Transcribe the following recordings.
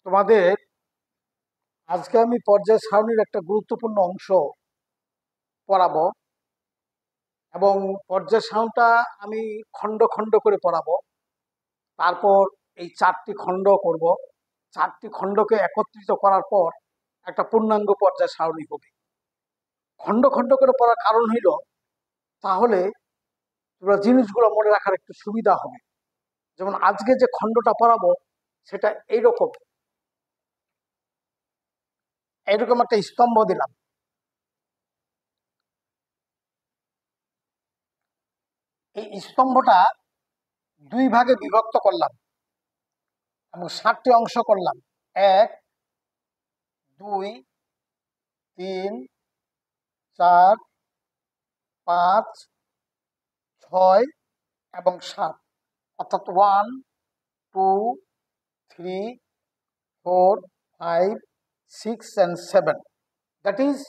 তোমাদের আজকে আমি পর্যায় সারণীর একটা গুরুত্বপূর্ণ অংশ পড়াবো এবং পর্যায় সারণীটা আমি খণ্ড খণ্ড করে পড়াবো। তারপর এই 4টি খণ্ড করব। 4টি খণ্ডকে একত্রিত করার পর একটা পূর্ণাঙ্গ পর্যায় সারণী হবে। খণ্ড খণ্ড করে পড়ার কারণ হইল তাহলে তোমরা জিনিসগুলো মনে রাখার একটু সুবিধা হবে। যেমন আজকে যে খণ্ডটা পড়াবো সেটা এইরকম একটা স্তম্ভ দিলাম। এই স্তম্ভটা 2 ভাগে বিভক্ত করলাম এবং 7টি অংশ করলাম। 1, 2, 3, 4, 5, 6 এবং 7, অর্থাৎ 1, 2, 3, 4, 5, 6 and 7. That is,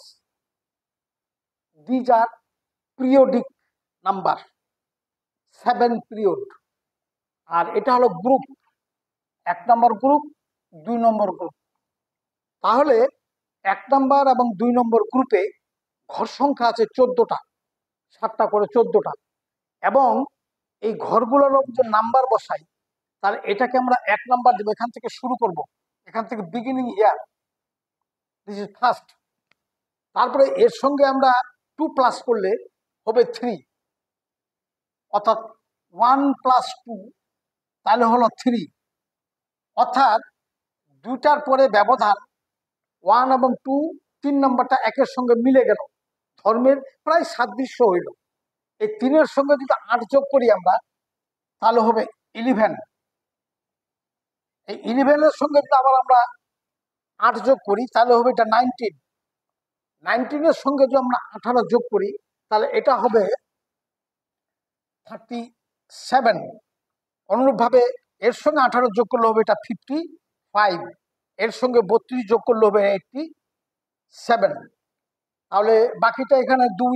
these are periodic number, 7 period. আর এটা হলো গ্রুপ, 1 নম্বর গ্রুপ, 2 নম্বর গ্রুপ। তাহলে 1 নম্বর এবং 2 নম্বর গ্রুপে ঘর সংখ্যা আছে 14টা, 7টা করে 14টা। এবং এই ঘরগুলোর যে নাম্বার বসাই, তাহলে এটাকে আমরা 1 নাম্বার দেব। এখান থেকে শুরু করব, এখান থেকে beginning here, this is first. তারপরে এর সঙ্গে আমরা 2 প্লাস করলে হবে 3, অর্থাৎ 1 + 2 তাহলে হলো 3। অর্থাৎ 2টার পরে ব্যবধান 1 এবং 2, 3 নাম্বারটা একের সঙ্গে মিলে গেল, ধর্মের প্রায় সাদৃশ্য হইল। এই 3-এর সঙ্গে যদি 8 যোগ করি আমরা, তাহলে হবে 11। এই 11-এর সঙ্গে যদি আবার আমরা 8 যোগ করি তাহলে হবে এটা 19। 19-এর সঙ্গে যদি আমরা 18 যোগ করি তাহলে এটা হবে 37। অনুরূপভাবে এর সঙ্গে 18 যোগ করলে হবে এটা 55। এর সঙ্গে 32 যোগ করলে হবে 87। তাহলে বাকিটা এখানে 2,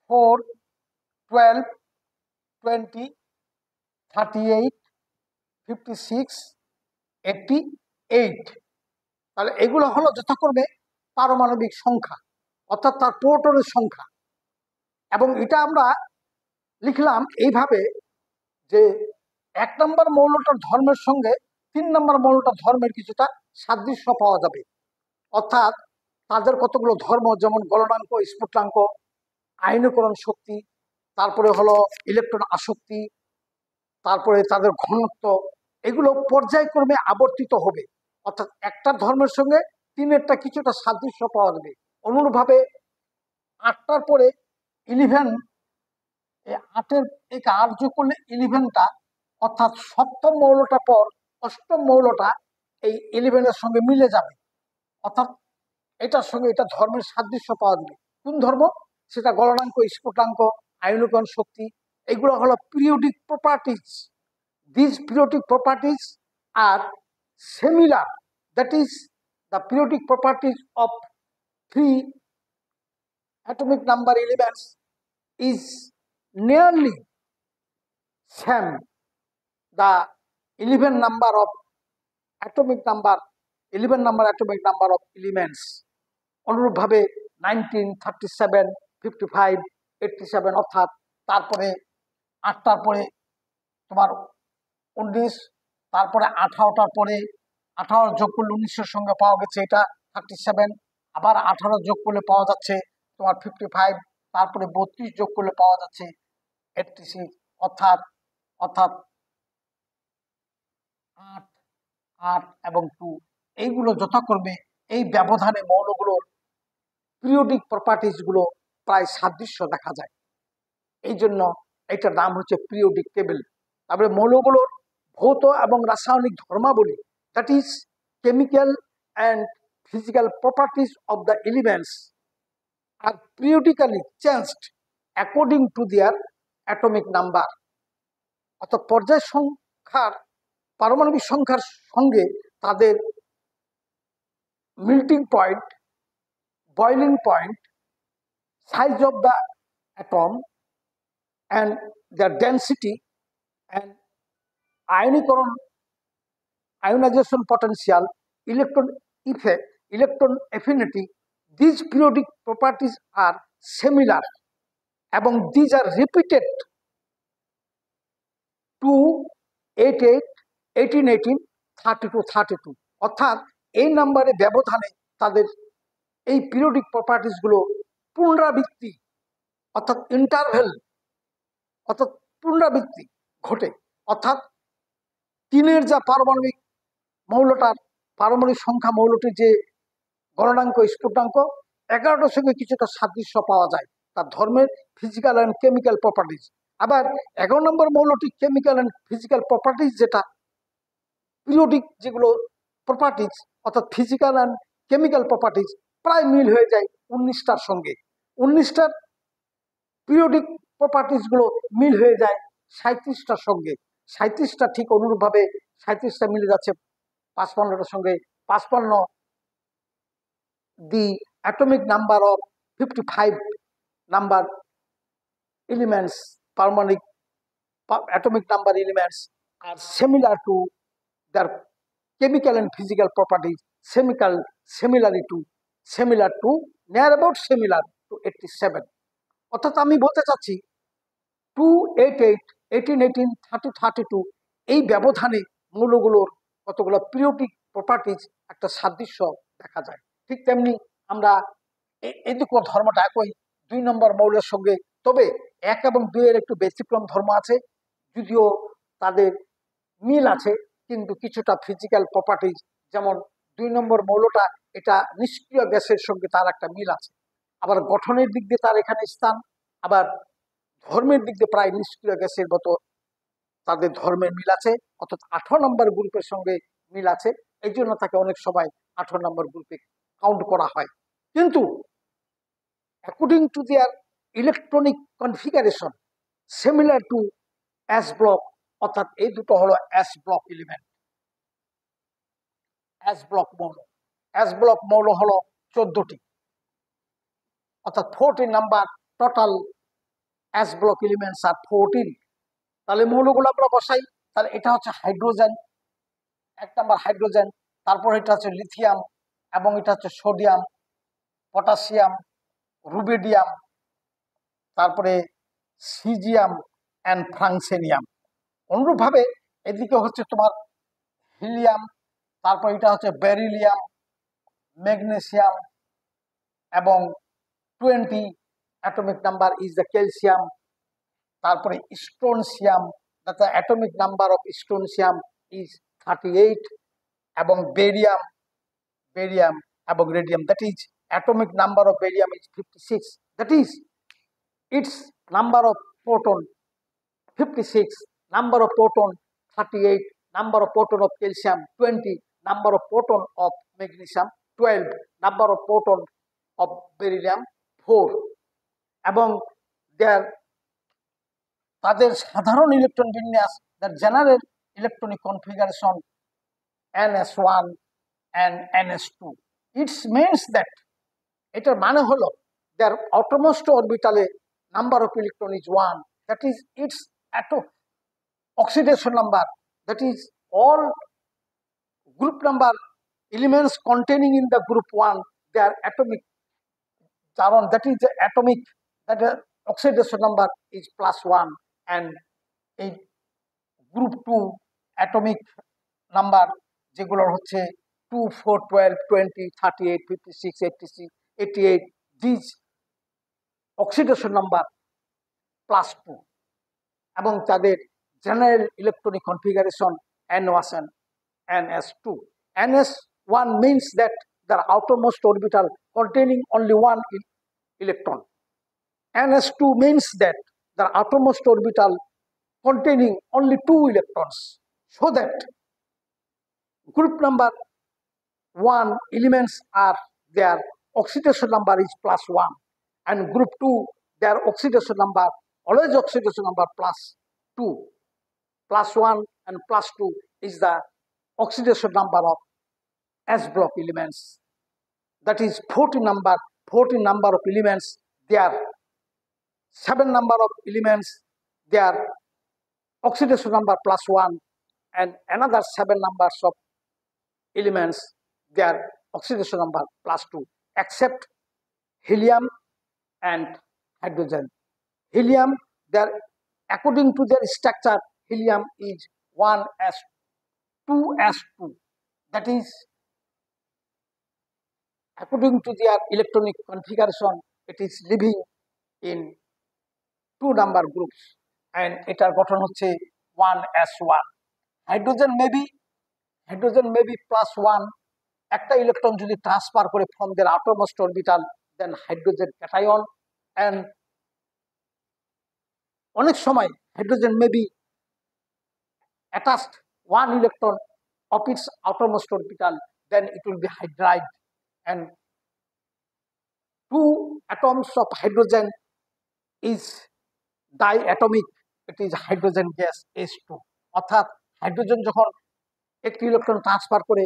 4, 12, 20, 38, 56, 88। তাহলে এগুলো হলো যথাক্রমে পারমাণবিক সংখ্যা, অর্থাৎ তার প্রোটনের সংখ্যা। এবং এটা আমরা লিখলাম এইভাবে যে 1 নম্বর মৌলটার ধর্মের সঙ্গে 3 নম্বর মৌলটার ধর্মের কিছুটা সাদৃশ্য পাওয়া যাবে। অর্থাৎ তাদের কতগুলো ধর্ম, যেমন গলনাঙ্ক, স্ফুটনাঙ্ক, আয়নীকরণ শক্তি, তারপরে হলো ইলেকট্রন আসক্তি, তারপরে তাদের ঘনত্ব, এগুলো পর্যায়ক্রমে আবর্তিত হবে। অর্থাৎ একটা ধর্মের সঙ্গে 3-এরটা কিছুটা সাদৃশ্য পাওয়া যাবে। অনুরূপভাবে 8টার পরে 11, এই 8-এর এই 8 যোগ করলে 11টা, অর্থাৎ 7ম মৌলটা পর 8ম মৌলটা এই 11-এর সঙ্গে মিলে যাবে। অর্থাৎ এটার সঙ্গে এটা ধর্মের সাদৃশ্য পাওয়া যাবে। কোন ধর্ম? সেটা গলনাঙ্ক, স্ফুটনাঙ্ক, আয়নীকরণ শক্তি, এগুলো হলো periodic properties. This periodic properties are similar, that is the periodic properties of 3 atomic number elements is nearly same the 11 number of atomic number, 11 number atomic number of elements. অনুরূপভাবে 19, 37, 55, 87, অর্থাৎ তারপরে 8টার পরে তোমার 19, তারপরে 18টার পরে 18 যোগ করলে 19-এর সঙ্গে পাওয়া গেছে এটা 37, আবার 18 যোগ করলে পাওয়া যাচ্ছে তোমার 55, তারপরে 32 যোগ করলে পাওয়া যাচ্ছে 86। অর্থাৎ 8, 8 এবং 2, এইগুলো যথাক্রমে এই ব্যবধানে মৌলগুলোর পিরিয়ডিক প্রপার্টিজ গুলো প্রায় সাদৃশ্য দেখা যায়। এই জন্য এটার নাম হচ্ছে পিরিয়ডিক টেবিল। তারপরে মৌলগুলোর ভৌত এবং রাসায়নিক ধর্মাবলী, that is chemical and physical properties of the elements are periodically changed according to their atomic number. অর্থাৎ পর্যায় সংখ্যার, পারমাণবিক সংখ্যার সঙ্গে তাদের melting point, boiling point, size of the atom and their density and আয়নীকরণ ionization potential, electron effect, electron affinity. These periodic properties are similar এবং these are repeated 2, 8, 8, 18, 18, 32, 32 অর্থাৎ এই নাম্বারে ব্যবধানে তাদের এই পিরিয়ডিক প্রপার্টিসগুলো পুনরাবৃত্তি অর্থাৎ ইন্টারভেল অর্থাৎ পুনরাবৃত্তি ঘটে। অর্থাৎ তিনের যা পারমাণবিক মৌলটার পারমাণবিক সংখ্যা মৌলটির যে গণনাঙ্ক স্ফুটনাঙ্ক 11টার সঙ্গে কিছুটা সাদৃশ্য পাওয়া যায় তার ধর্মের ফিজিক্যাল অ্যান্ড কেমিক্যাল প্রপার্টিজ। আবার 11 নম্বর মৌলটি কেমিক্যাল অ্যান্ড ফিজিক্যাল প্রপার্টিজ যেটা পিরিয়ডিক যেগুলো প্রপার্টিজ অর্থাৎ ফিজিক্যাল অ্যান্ড কেমিক্যাল প্রপার্টিজ প্রায় মিল হয়ে যায় 19টার সঙ্গে। 19টার পিরিয়ডিক প্রপার্টিজগুলো মিল হয়ে যায় 37টার সঙ্গে। 37টা ঠিক অনুরূপভাবে 37টা মিলে যাচ্ছে 55টার সঙ্গে। 55 the atomic number of 55 number elements, paramagnetic atomic number elements are similar to their chemical and physical properties, similar to near about similar to 87. অর্থাৎ আমি বলতে চাচ্ছি 2, 8, 8, 18, 18, 30, 32 এই ব্যবধানে মৌলগুলোর কতগুলো পিরিয়ডিক প্রপার্টিজ একটা সাদৃশ্য দেখা যায়। ঠিক তেমনি আমরা এদিকেও ধর্মটা একই 2 নম্বর মৌলের সঙ্গে, তবে 1 এবং 2 এর একটু ব্যতিক্রম ধর্ম আছে, যদিও তাদের মিল আছে কিন্তু কিছুটা ফিজিক্যাল প্রপার্টিজ, যেমন 2 নম্বর মৌলটা এটা নিষ্ক্রিয় গ্যাসের সঙ্গে তার একটা মিল আছে, আবার গঠনের দিক দিয়ে তার এখানে স্থান, আবার ধর্মের দিক দিয়ে প্রায় নিষ্ক্রিয় গ্যাসের মতো তাদের ধর্মের মিল আছে, অর্থাৎ 18 নম্বর গ্রুপের সঙ্গে মিল আছে। এই জন্য তাকে অনেক সময় 18 নম্বর গ্রুপে কাউন্ট করা হয়। কিন্তু according to their electronic configuration similar to S block, অর্থাৎ এই দুটো হলো S block element. S block মৌল, এস ব্লক মৌল হলো 14টি, অর্থাৎ 14 number total S block elements are 14। তাহলে মৌলগুলো আমরা বসাই, তাহলে এটা হচ্ছে হাইড্রোজেন, 1 নাম্বার হাইড্রোজেন, তারপর এটা হচ্ছে লিথিয়াম, এবং এটা হচ্ছে সোডিয়াম, পটাশিয়াম, রুবিডিয়াম, তারপরে সিজিয়াম অ্যান্ড ফ্রান্সেনিয়াম। অনুরূপভাবে এদিকে হচ্ছে তোমার হিলিয়াম, তারপর এটা হচ্ছে বেরিলিয়াম, ম্যাগনেসিয়াম, এবং 20 atomic number is the calcium, তারপরে strontium, the atomic number of strontium is 38, এবং বেরিয়াম এবং radium, that is atomic number of barium is 56, that is its number of proton 56, number of proton 38, number of proton of calcium 20, number of proton of magnesium 12, number of proton of beryllium 4, এবং তাদের সাধারণ electron বিন্যাস, their general electronic configuration ns1 and ns2. It means that এটার মানে হলো their outermost orbitale number of electron is 1, that is its oxidation number, that is all group number elements containing in the group 1 their atomic carbon, that is the atomic, that oxidation number is +1, and এই group 2 atomic number যেগুলোর হচ্ছে 2, 4, 12, 20, 38, 56, 86, 88, these oxidation number +2, এবং তাদের general electronic configuration NS and NS2. NS1 means that the outermost orbital containing only one electron. NS2 means that the outermost orbital containing only 2 electrons, so that group number 1 elements are their oxidation number is +1, and group 2 their oxidation number, always oxidation number +2, +1 and +2 is the oxidation number of S block elements, that is 14 number of elements, their 7 number of elements, their oxidation number +1, and another 7 numbers of elements their oxidation number +2 except helium and hydrogen. Helium, their according to their structure, helium is 1s2, that is according to their electronic configuration it is living in 2 number groups and এটার গঠন হচ্ছে 1s1. Hydrogen may be +1, একটা electron যদি transfer করে from their outermost orbital then hydrogen cation, and অনেক সময় hydrogen may be attached 1 electron of its outermost orbital, then it will be hydride, and 2 atoms of hydrogen is diatomic, it is hydrogen gas H2. অর্থাৎ hydrogen যখন একটি electron transfer করে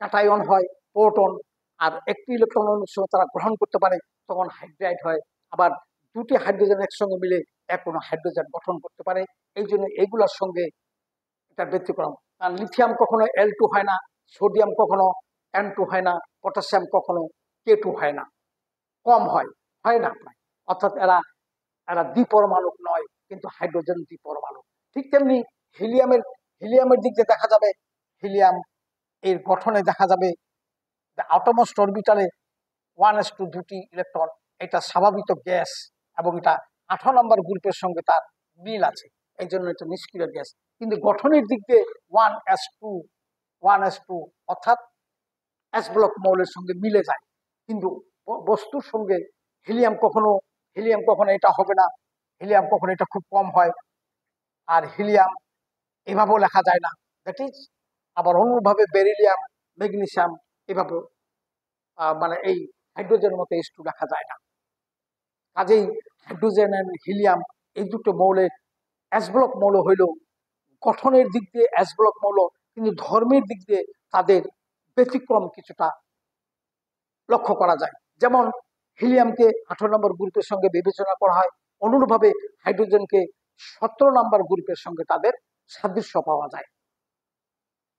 cation হয় proton, আর একটি electron অন্য সময় তারা গ্রহণ করতে পারে তখন হাইড্রাইড হয়। আবার দুটি হাইড্রোজেন একসঙ্গে মিলে কোনো হাইড্রোজেন গঠন করতে পারে। এই জন্য এইগুলোর সঙ্গে এটা ব্যতিক্রম। কারণ লিথিয়াম কখনো L2 হয় না, সোডিয়াম কখনো N2 হয় না, পটাশিয়াম কখনো K2 হয় না, কম হয় না প্রায়। অর্থাৎ এরা দ্বিপরমাণুক নয়, কিন্তু হাইড্রোজেন দ্বিপরমাণুক। ঠিক তেমনি হিলিয়ামের দিক দিয়ে দেখা যাবে, হিলিয়াম এর গঠনে দেখা যাবে আউটারমোস্ট অরবিটালে 1s2 দুটি ইলেকট্রন, এটা স্বাভাবিক গ্যাস এবং এটা 18 নম্বর গ্রুপের সঙ্গে তার মিল আছে, এই জন্য এটা নিষ্ক্রিয় গ্যাস। কিন্তু গঠনের দিক দিয়ে 1s2 অর্থাৎ এস ব্লক মৌলের সঙ্গে মিলে যায়, কিন্তু বস্তুর সঙ্গে হিলিয়াম কখনো এটা হবে না, হিলিয়াম কখনো এটা খুব কম হয়, আর হিলিয়াম এভাবেও লেখা যায় না, দ্যাট ইজ আবার অন্যভাবে বেরিলিয়াম, ম্যাগনেসিয়াম এভাবে মানে এই হাইড্রোজেনের মতো H2 লেখা যায় না। কাজেই হাইড্রোজেন এন্ড হিলিয়াম এই দুটো মৌলের এস ব্লক মৌল হইল গঠনের দিক দিয়ে এস ব্লক মৌল, কিন্তু ধর্মের দিক দিয়ে তাদের ব্যতিক্রম কিছুটা লক্ষ্য করা যায়। যেমন হিলিয়ামকে 18 নম্বর গ্রুপের সঙ্গে বিবেচনা করা হয়, অনুরূপভাবে হাইড্রোজেনকে 17 নম্বর গ্রুপের সঙ্গে তাদের সাদৃশ্য পাওয়া যায়।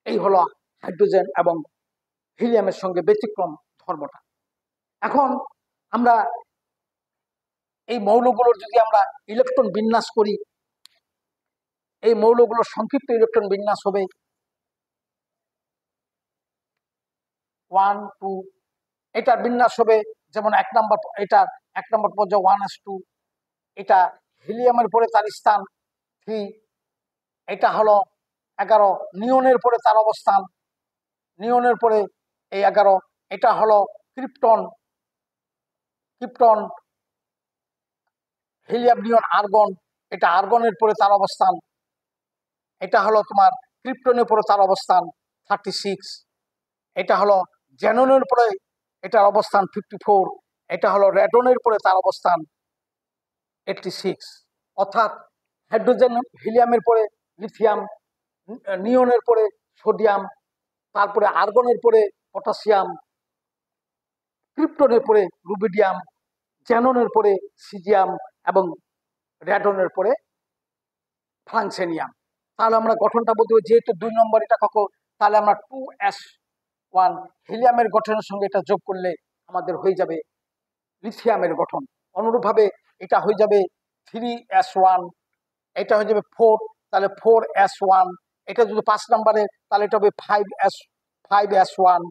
এই হলো হাইড্রোজেন এবং হিলিয়ামের সঙ্গে ব্যতিক্রম ধর্মটা। এখন আমরা এই মৌলগুলোর যদি আমরা ইলেকট্রন বিন্যাস করি, এই মৌলগুলোর সংক্ষিপ্ত ইলেকট্রন বিন্যাস হবে 1 2, এটার বিন্যাস হবে যেমন 1 নম্বর পর্যায়ে 1s2, এটা হিলিয়ামের পরে তার স্থান 3, এটা হলো 11, নিয়নের পরে তার অবস্থান, নিয়নের পরে এই 11, এটা হলো ক্রিপ্টন, হিলিয়াম নিয়ন আর্গন, এটা আর্গনের পরে তার অবস্থান, এটা হলো তোমার ক্রিপ্টনের পরে তার অবস্থান 36, এটা হলো জ্যাননের পরে এটার অবস্থান 54, এটা হলো রেডনের পরে তার অবস্থান 86। অর্থাৎ হাইড্রোজেন হিলিয়ামের পরে লিথিয়াম, নিয়নের পরে সোডিয়াম, তারপরে আর্গনের পরে পটাশিয়াম, ক্রিপ্টনের পরে রুবিডিয়াম, জ্যাননের পরে সিজিয়াম এবং রেডনের পরে ফ্রান্সেনিয়াম। তাহলে আমরা গঠনটা বলতে পারি, যেহেতু 2 নম্বর এটা কখন, তাহলে আমরা 2s1 হিলিয়ামের গঠনের সঙ্গে এটা যোগ করলে আমাদের হয়ে যাবে লিথিয়ামের গঠন। অনুরূপভাবে এটা হয়ে যাবে 3s1, এটা হয়ে যাবে 4, তাহলে 4s1, এটা যদি 5 নম্বরে তাহলে এটা হবে 5s1,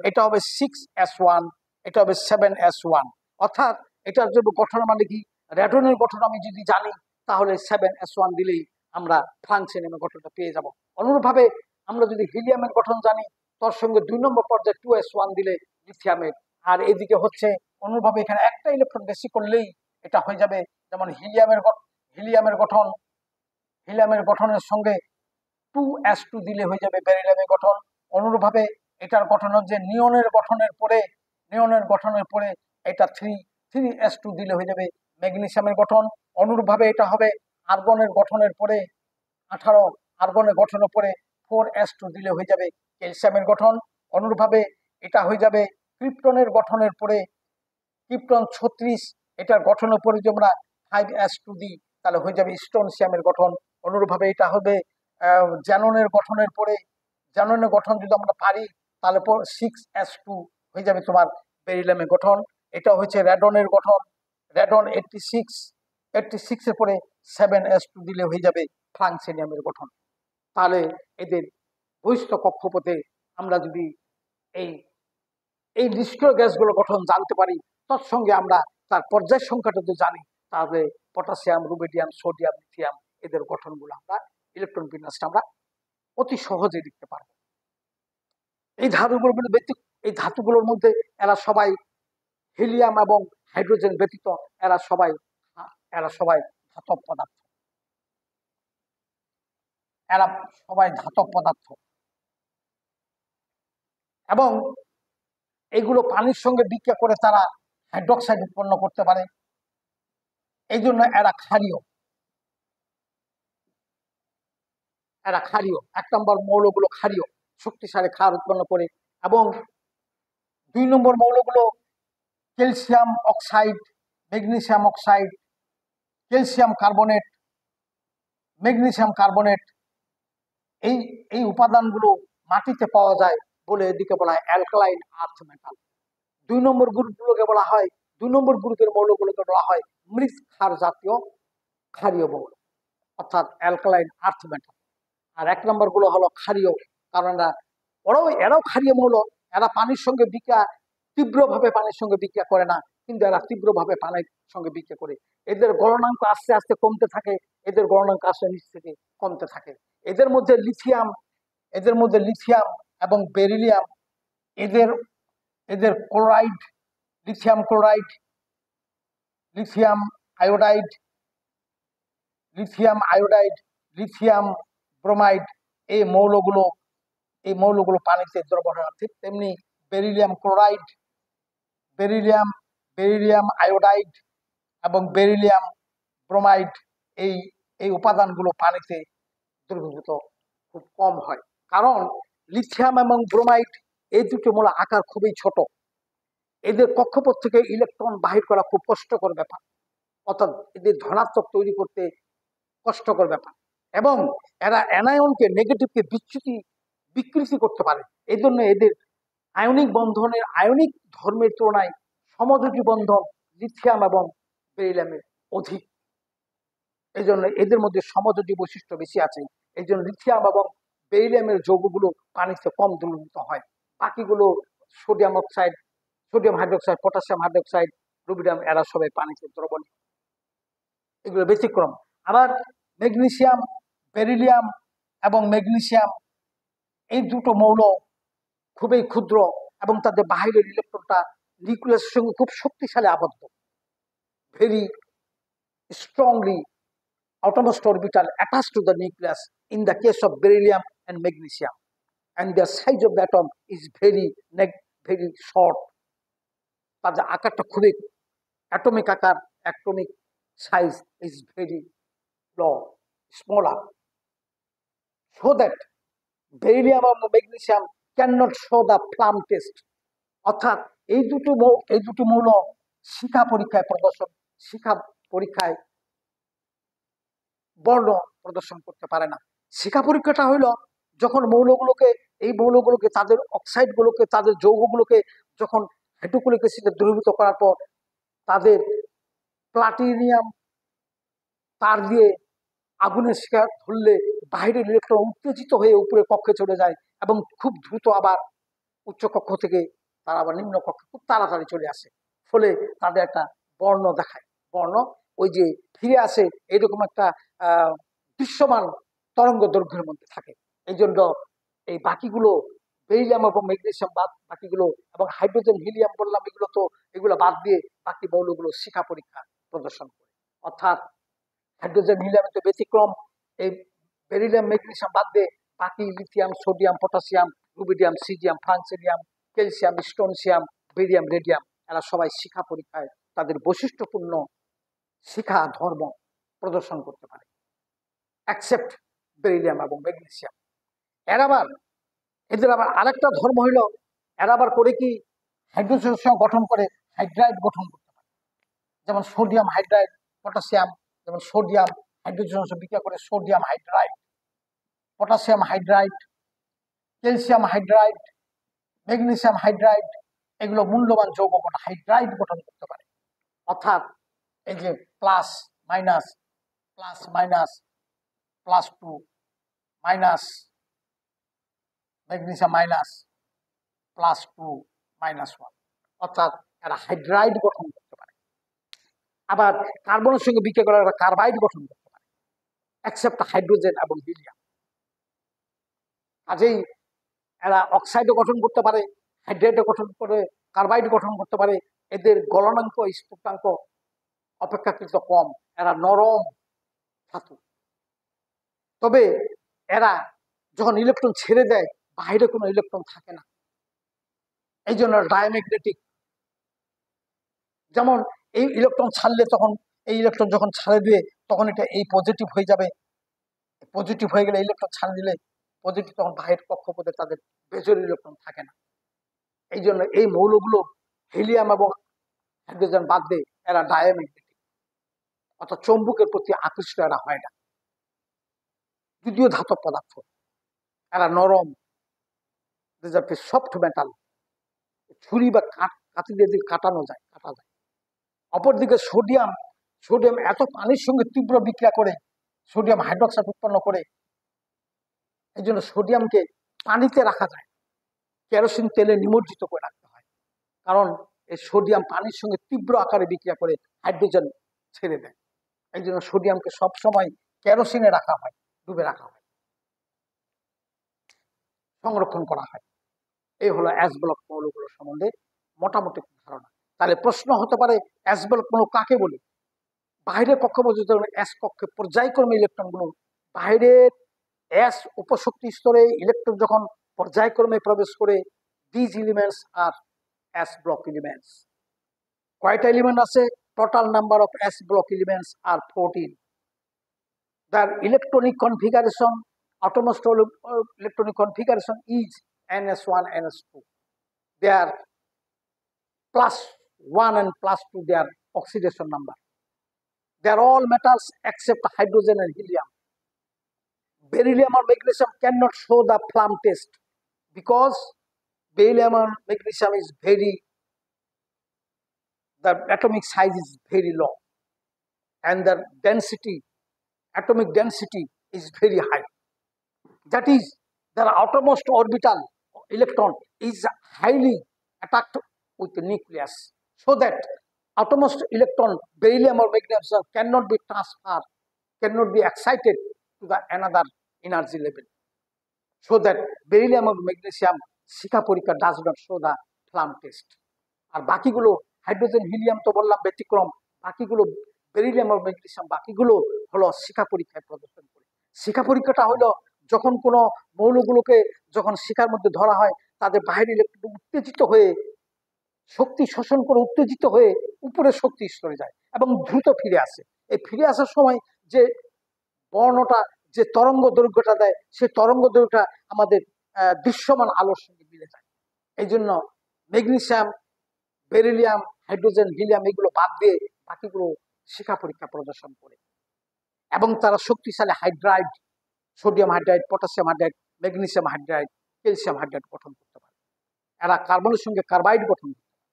এটা হবে 6s1, এটা হবে 7s1। অর্থাৎ এটার জন্য গঠন মানে কি, রেডনের গঠন আমি যদি জানি তাহলে 7s1 দিলেই আমরা ফ্রান্সেনিয়ামের গঠনটা পেয়ে যাব। অনুরূপভাবে আমরা যদি হিলিয়ামের গঠন জানি তার সঙ্গে 2 নম্বর পর্যায়ে 2s1 দিলে লিথিয়ামের, আর এদিকে হচ্ছে অনুরূপভাবে এখানে একটা ইলেকট্রন বেশি করলেই এটা হয়ে যাবে, যেমন হিলিয়ামের গঠনের সঙ্গে 2s2 দিলে হয়ে যাবে বেরিলিয়ামের গঠন। অনুরূপভাবে এটার গঠন হচ্ছে নিয়নের গঠনের পরে এটা 3s2 দিলে হয়ে যাবে ম্যাগনেসিয়ামের গঠন। অনুরূপভাবে এটা হবে আর্গনের গঠনের পরে 18, আর্গনের গঠনের পরে 4s2 দিলে হয়ে যাবে ক্যালসিয়ামের গঠন। অনুরূপভাবে এটা হয়ে যাবে ক্রিপ্টনের গঠনের পরে, ক্রিপ্টন 36, এটার গঠনের পরে যদি আমরা 5s2 দিই তাহলে হয়ে যাবে স্টোনসিয়ামের গঠন। অনুরূপভাবে এটা হবে জ্যাননের গঠনের পরে, জ্যানোনের গঠন যদি আমরা পারি তাহলে 6s2 হয়ে যাবে তোমার বেরিলিয়ামের গঠন। এটা হচ্ছে রেডনের গঠন, রেডন 86 এর পরে 7s2 দিলে হয়ে যাবে ফ্রান্সিনিয়ামের গঠন। তাহলে এদের বহিস্থ কক্ষপথে আমরা যদি এই এই নিষ্ক্রিয় গ্যাসগুলোর গঠন জানতে পারি, তৎসঙ্গে আমরা তার পর্যায় সংখ্যাটা যদি জানি, তাহলে পটাশিয়াম, রুবিডিয়াম, সোডিয়াম, লিথিয়াম এদের গঠনগুলো আমরা ইলেকট্রন বিন্যাসটা আমরা অতি সহজে লিখতে পারবো। এই ধাতুগুলোর মধ্যে এরা সবাই হিলিয়াম এবং হাইড্রোজেন ব্যতীত এরা সবাই ধাতব পদার্থ। এরা সবাই ধাতব পদার্থ এবং এগুলো পানির সঙ্গে বিক্রিয়া করে তারা হাইড্রোক্সাইড উৎপন্ন করতে পারে। এই জন্য এরা ক্ষারীয়। 1 নম্বর মৌলগুলো ক্ষারীয়, শক্তিশালী ক্ষার উৎপন্ন করে। এবং 2 নম্বর মৌলগুলো calcium oxide, magnesium oxide, calcium carbonate, magnesium carbonate. এই উপাদানগুলো মাটিতে পাওয়া যায় বলে এদিকে বলা হয় অ্যালকালাইন আর্থ মেটাল। 2 নম্বর গ্রুপগুলোকে বলা হয়, 2 নম্বর গ্রুপের মৌলগুলোকে বলা হয় মৃৎ ক্ষার জাতীয় ক্ষারীয় মৌল, অর্থাৎ অ্যালকালাইন আর্থ মেটাল। আর 1 নম্বর গুলো হলো ক্ষারীয়, কারণ এরাও ক্ষারীয় মৌল। এরা পানির সঙ্গে তীব্রভাবে পানির সঙ্গে বিক্রিয়া করে না, কিন্তু এরা তীব্রভাবে পানির সঙ্গে বিক্রিয়া করে। এদের গলনাঙ্ক আস্তে আস্তে কমতে থাকে, এদের গলনাঙ্ক আস্তে নিচ থেকে কমতে থাকে। এদের মধ্যে লিথিয়াম এবং বেরিলিয়াম, এদের chloride, lithium chloride, lithium iodide, lithium bromide, এই মৌলগুলো পানিতে দ্রবণ। ঠিক তেমনি বেরিলিয়াম ক্লোরাইড, বেরিলিয়াম আয়োডাইড এবং বেরিলিয়াম ব্রোমাইড, এই উপাদানগুলো পানিতে দ্রবীভূত খুব কম হয়। কারণ লিথিয়াম এবং ব্রোমাইড এই দুটো মৌল আকার খুবই ছোট। এদের কক্ষপথ থেকে ইলেকট্রন বাহির করা খুব কষ্টকর ব্যাপার, অর্থাৎ এদের ধনাত্মক তৈরি করতে কষ্টকর ব্যাপার। এবং এরা অ্যানায়নকে, নেগেটিভকে বিকৃতি করতে পারে। এই জন্য এদের আয়নিক ধর্মের তুলনায় সমযোজী বন্ধন লিথিয়াম এবং বেরিলিয়ামের অধিক। এই জন্য এদের মধ্যে সমযোজী বৈশিষ্ট্য বেশি আছে। এই জন্য লিথিয়াম এবং বেরিলিয়ামের যৌগগুলো পানিতে কম দ্রবীভূত হয়। বাকিগুলো sodium hydroxide, potassium hydroxide, rubidium, এরা সবাই পানিতে দ্রবণীয়। এগুলো ব্যতিক্রম। আবার ম্যাগনেসিয়াম, বেরিলিয়াম এবং ম্যাগনেসিয়াম, এই দুটো মৌল খুবই ক্ষুদ্র এবং তাদের বাহিরের ইলেকট্রনটা নিউক্লিয়াসের সঙ্গে খুব শক্তিশালী আবদ্ধ, very strongly outermost orbital attached to the nucleus in the case of beryllium and magnesium, and the size of the atom is very short. তাদের আকারটা খুবই অ্যাটমিক আকার, atomic size is very low, smaller, so that beryllium and magnesium cannot show the Plum test. অর্থাৎ এই দুটো মৌল শিখা পরীক্ষায় বর্ণ প্রদর্শন করতে পারে না। শিখা পরীক্ষাটা হইল যখন এই মৌলগুলোকে তাদের অক্সাইডগুলোকে, তাদের যৌগগুলোকে যখন হাইড্রোক্লোরিক অ্যাসিডে দ্রবীভূত করার পর তাদের প্লাটিনিয়াম তার দিয়ে আগুনের শিখা ধরলে বাইরের ইলেকট্রন উত্তেজিত হয়ে উপরে কক্ষে চলে যায় এবং খুব দ্রুত আবার উচ্চ কক্ষ থেকে তারা আবার নিম্ন কক্ষে খুব তাড়াতাড়ি চলে আসে। ফলে তাদের একটা বর্ণ দেখায়। বর্ণ ওই যে ফিরে আসে, এরকম একটা দৃশ্যমান তরঙ্গ দৈর্ঘ্যের মধ্যে থাকে। এই জন্য এই বাকিগুলো বেরিলিয়াম এবং ম্যাগনেসিয়াম বাকিগুলো এবং হাইড্রোজেন, হিলিয়াম বললাম, এগুলো বাদ দিয়ে বাকি মৌলগুলো শিখা পরীক্ষা প্রদর্শন করে। অর্থাৎ হাইড্রোজেন, হিলিয়ামের তো ব্যতিক্রম। এই বেরিলিয়াম, ম্যাগনেসিয়াম বাদ দিয়ে বাকি lithium, sodium, potassium, rubidium, caesium, francium, calcium, strontium, barium, radium, এরা সবাই শিখা পরীক্ষায় তাদের বৈশিষ্ট্যপূর্ণ শিখা ধর্ম প্রদর্শন করতে পারে, অ্যাকসেপ্ট বেরিলিয়াম এবং ম্যাগনেসিয়াম। এদের আবার আরেকটা ধর্ম হইল, এরা আবার করে কি হাইড্রোজেন গঠন করে হাইড্রাইড গঠন করতে পারে। যেমন সোডিয়াম হাইড্রাইড, পটাশিয়াম, যেমন সোডিয়াম হাইড্রোজেন বিক্রিয়া করে sodium hydride, potassium hydride, calcium hydride, magnesium hydride, এগুলো মূল্যবান যৌগ হাইড্রাইড গঠন করতে পারে। অর্থাৎ এই যে plus minus +2 minus magnesium minus +2 -1, অর্থাৎ এরা হাইড্রাইড গঠন করতে পারে। আবার কার্বনের সঙ্গে বিক্রিয়া করে এরা কার্বাইড গঠন করতে পারে, এক্সেপ্ট হাইড্রোজেন এবং হিলিয়াম। কাজেই এরা অক্সাইডও গঠন করতে পারে, হাইড্রাইডও গঠন করে, কার্বাইড গঠন করতে পারে। এদের গলনাঙ্ক স্ফুটনাঙ্ক অপেক্ষাকৃত কম, এরা নরম ধাতু। তবে এরা যখন ইলেকট্রন ছেড়ে দেয় বাইরে কোনো ইলেকট্রন থাকে না, এই জন্য ডায়াম্যাগনেটিক। যেমন এই ইলেকট্রন ছাড়লে তখন এই ইলেকট্রন যখন ছাড়ে দিয়ে তখন এটা এই পজিটিভ হয়ে যাবে, পজিটিভ হয়ে গেলে ইলেকট্রন ছাড় দিলে পজিটিভ, তখন বাহির কক্ষপথে তাদের বেজোর ইলেকট্রন থাকে না। এই জন্য এই মৌলগুলো হিলিয়াম এবং হাইড্রোজেন বাদ দিয়ে এরা ডায়াম্যাগনেটিক, অর্থাৎ চৌম্বকের প্রতি আকৃষ্ট এরা হয় না। যদিও ধাতব পদার্থ, এরা নরম, সফট মেটাল, ছুরি বা কাঁচি দিয়ে কাটা যায়। অপরদিকে সোডিয়াম এত পানির সঙ্গে তীব্র বিক্রিয়া করে সোডিয়াম হাইড্রোক্সাইড উৎপন্ন করে। এই জন্য সোডিয়ামকে পানিতে রাখা যায়, কেরোসিন তেলে নিমজ্জিত করে রাখতে হয়, কারণ এই সোডিয়াম পানির সঙ্গে তীব্র আকারে বিক্রিয়া করে হাইড্রোজেন ছেড়ে দেয়। এই জন্য সোডিয়ামকে সবসময় কেরোসিনে রাখা হয়, ডুবে রাখা হয়, সংরক্ষণ করা হয়। এই হলো অ্যাস ব্লক মৌলগুলো সম্বন্ধে মোটামুটি ধারণা। তাহলে প্রশ্ন হতে পারে অ্যাস ব্লক মৌল কাকে বলে? বাইরের কক্ষপথে এস কক্ষে পর্যায়ক্রমে ইলেকট্রনগুলো বাইরের এস উপশক্তি স্তরে ইলেকট্রন যখন পর্যায়ক্রমে প্রবেশ করে, these elements are s block elements. কয়টা এলিমেন্ট আছে? Total number of s block elements are 14. Their electronic configuration, outermost electronic configuration is ns1 ns2. They are +1 and +2, their oxidation number. They are all metals except hydrogen and helium. Beryllium or magnesium cannot show the Plum test because beryllium or magnesium is the atomic size is very low and the atomic density is very high. That is, their outermost orbital electron is highly attacked with the nucleus, so that outermost electron, beryllium or magnesium, cannot be transferred, cannot be excited to the another energy level, so that beryllium or magnesium শিখা পরীক্ষা does not show the Plum test. আর বাকিগুলো hydrogen helium তো বললাম ব্যতিক্রম, বাকিগুলো beryllium আর magnesium বাকিগুলো হলো শিখা পরীক্ষায় প্রদর্শন করে। শিখা পরীক্ষাটা হলো যখন কোনো মৌলগুলোকে যখন শিখার মধ্যে ধরা হয়, তাদের বাইরের ইলেকট্রন উত্তেজিত হয়ে শক্তি শোষণ করে উত্তেজিত হয়ে উপরে শক্তি স্তরে যায় এবং দ্রুত ফিরে আসে। এই ফিরে আসার সময় যে বর্ণটা, যে তরঙ্গ দৈর্ঘ্যটা দেয়, সেই তরঙ্গ দৈর্ঘ্যটা আমাদের দৃশ্যমান আলোর সঙ্গে মিলে যায়। এই জন্য ম্যাগনেসিয়াম, বেরিলিয়াম, হাইড্রোজেন, হিলিয়াম এগুলো বাদ দিয়ে বাকিগুলো শিখা পরীক্ষা প্রদর্শন করে এবং তারা শক্তিশালী hydride, sodium hydride, potassium hydride, magnesium hydride, calcium hydride গঠন করতে পারে। এরা কার্বনের সঙ্গে কার্বাইড গঠন করতে পারে।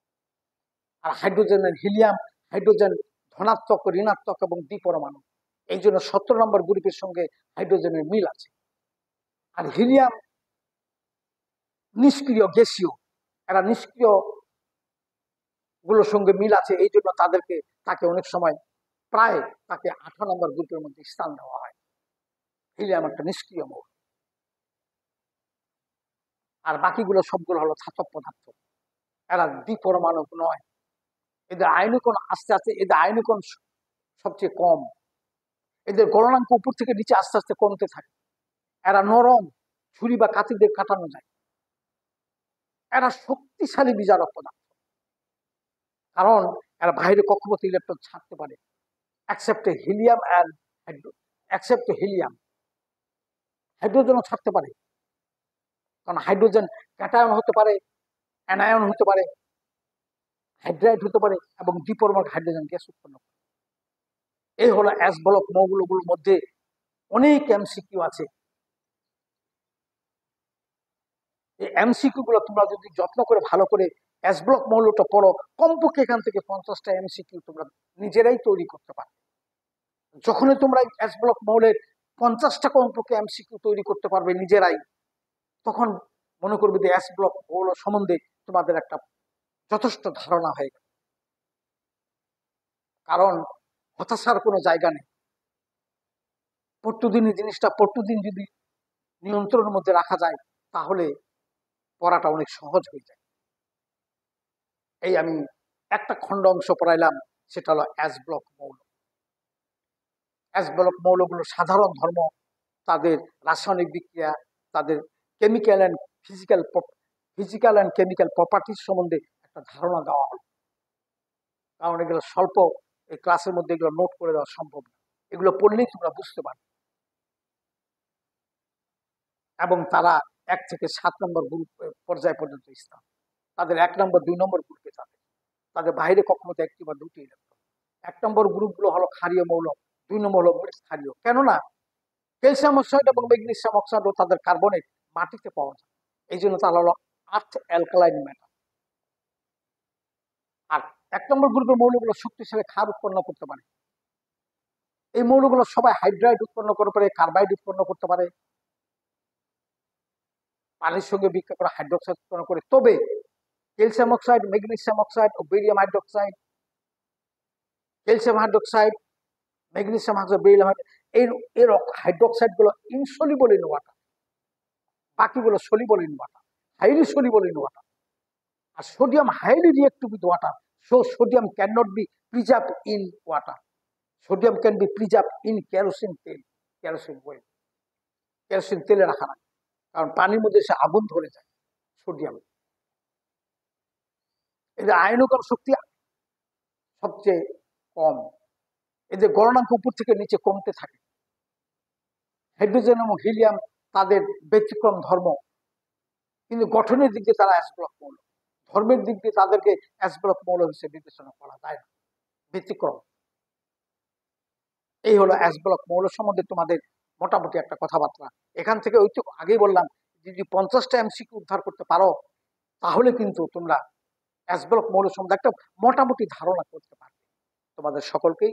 আর হাইড্রোজেন, হিলিয়াম, হাইড্রোজেন ধনাত্মক, ঋণাত্মক এবং দ্বিপরমাণু। এই জন্য 17 নম্বর গ্রুপের সঙ্গে হাইড্রোজেনের মিল আছে। আর হিলিয়াম নিষ্ক্রিয়, গ্যাসীয়, এরা নিষ্ক্রিয় গুলোর সঙ্গে মিল আছে। এই জন্য তাকে অনেক সময় প্রায় তাকে 18 নম্বর গ্রুপের মধ্যে স্থান দেওয়া হয়। হিলিয়াম একটা নিষ্ক্রিয় মৌল। আর বাকিগুলো সবগুলো হলো ধাতব পদার্থ, এরা দ্বিপরমাণু নয়। এদের আয়নীকরণ আস্তে আস্তে, এদের আয়নীকরণ সবচেয়ে কম, এদের গলনাঙ্ক উপর থেকে নিচে আস্তে আস্তে কমতে থাকে। এরা নরম, ছুরি বা কাঁচি দিয়ে কাটানো যায়। এরা শক্তিশালী বিজারক পদার্থ, কারণ এরা বাইরে কক্ষপথে ইলেকট্রন ছাড়তে পারে, except helium and except helium. হাইড্রোজেনও ছাড়তে পারে, কারণ হাইড্রোজেন ক্যাটায়ন হতে পারে, অ্যানায়ন হতে পারে, হাইড্রাইড হতে পারে এবং দ্বিপরমাণু হাইড্রোজেন গ্যাস উৎপন্ন করে। এই হলো অ্যাস ব্লক মৌলগুলোর মধ্যে অনেক এমসিকিউ আছে। এই এমসিকিউ গুলো তোমরা যদি যত্ন করে ভালো করে এস ব্লক মৌলটা পড়ো, কমপক্ষে এখান থেকে 50টা এমসিকিউ তোমরা নিজেরাই তৈরি করতে পারো। যখনই তোমরা এস ব্লক মৌলের 50টা কমপক্ষে এমসিকিউ তৈরি করতে পারবে নিজেরাই, তখন মনে করবে যে এস ব্লক মৌল সম্বন্ধে তোমাদের একটা যথেষ্ট ধারণা হয়ে গেল। কারণ হতাশার কোনো জায়গা নেই। প্রতিদিন জিনিসটা প্রতিদিন যদি নিয়ন্ত্রণের মধ্যে রাখা যায়, তাহলে পড়াটা অনেক সহজ হয়ে যায়। এই আমি একটা খণ্ড অংশ পড়াইলাম, সেটা হলো এস ব্লক মৌল। এস ব্লক মৌলগুলো সাধারণ ধর্ম, তাদের রাসায়নিক বিক্রিয়া, তাদের chemical and physical and chemical properties সম্বন্ধে একটা ধারণা দেওয়া হলো। কারণ এগুলো স্বল্প এই ক্লাসের মধ্যে এগুলো নোট করে দেওয়া সম্ভব না, এগুলো পড়লেই তোমরা বুঝতে পারবে। এবং তারা 1 থেকে 7 নম্বর গ্রুপ পর্যায় পর্যন্ত স্থান, তাদের 1 নম্বর 2 নম্বর গ্রুপে তাদের তাদের বাইরে কখনো 1টি বা 2টি ইলেকট্রন। 1 নম্বর গ্রুপগুলো হলো ক্ষারীয় মৌল, 2 নম্বর হলো মৃৎ ক্ষারীয়। কেননা ক্যালসিয়াম অক্সাইড এবং ম্যাগনেসিয়াম অক্সাইড ও তাদের কার্বনেট মাটিতে পাওয়া যায়, এই জন্য তারা হলো আর্থ অ্যালকালাইন ম্যাটার। আর 1 নম্বর গ্রুপের মৌলগুলো শক্তিশালী ক্ষার উৎপন্ন করতে পারে। এই মৌলগুলো সবাই হাইড্রাইড উৎপন্ন করতে পারে, কার্বাইড উৎপন্ন করতে পারে, পানির সঙ্গে বিক্রিয়া করে হাইড্রোক্সাইড উৎপন্ন করে। তবে ক্যালসিয়াম অক্সাইড, ম্যাগনেসিয়াম অক্সাইড ও barium hydroxide, calcium hydroxide, magnesium hydroxide, barium এর এর হাইড্রোক্সাইড গুলো ইনসলিবল ইন ওয়াটার, বাকিগুলো soluble in water, highly soluble in water. আর sodium highly reactive with water, so sodium can not be preserved in water, sodium can be preserved in kerosene তেল, kerosene oil. Kerosene তেলে রাখা না, কারণ পানির মধ্যে সে আগুন ধরে যায় সোডিয়াম। এদের আয়নকরণ শক্তি সবচেয়ে কম, এদের গলনাঙ্ক উপর থেকে নিচে কমতে থাকে। হাইড্রোজেন এবং হিলিয়াম তাদের ব্যতিক্রম ধর্ম, কিন্তু গঠনের দিক দিয়ে তারা এস ব্লক মৌল, ধর্মের দিক দিয়ে তাদেরকে এস ব্লক মৌল হিসেবে বিবেচনা করা যায় না, ব্যতিক্রম। এই হলো এস ব্লক মৌল সম্বন্ধে তোমাদের মোটামুটি একটা কথাবার্তা। এখান থেকে ওই তো আগেই বললাম, যদি 50টা এমসিকিউ উদ্ধার করতে পারো, তাহলে কিন্তু তোমরা এস ব্লক মৌল সম্বন্ধে একটা মোটামুটি ধারণা করতে পারবে। তোমাদের সকলকেই